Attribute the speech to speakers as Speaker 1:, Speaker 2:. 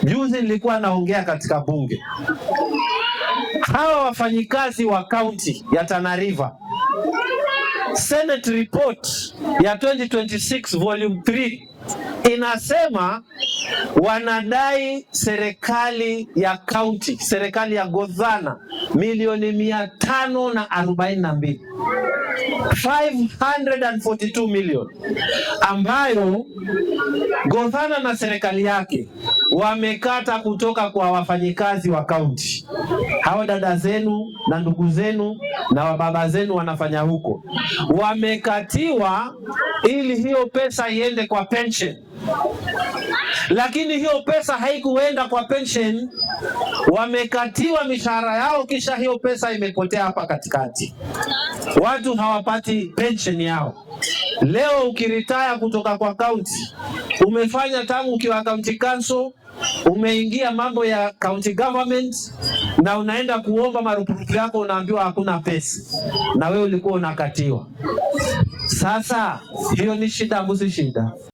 Speaker 1: Juzi nilikuwa naongea katika bunge, hawa wafanyikazi wa kaunti ya Tana River, Senate report ya 2026 volume 3 inasema wanadai serikali ya kaunti, serikali ya Godhana milioni 542, 542 million, ambayo Godhana na serikali yake wamekata kutoka kwa wafanyikazi wa kaunti. Hawa dada zenu na ndugu zenu na wababa zenu wanafanya huko, wamekatiwa ili hiyo pesa iende kwa pension. Lakini hiyo pesa haikuenda kwa pension, wamekatiwa mishahara yao, kisha hiyo pesa imepotea hapa katikati. Watu hawapati pension yao. Leo ukiritaya kutoka kwa county, umefanya tangu ukiwa county council, umeingia mambo ya county government, na unaenda kuomba marupurupu yako, unaambiwa hakuna pesa, na wewe ulikuwa unakatiwa. Sasa hiyo ni shida, mbuzi shida.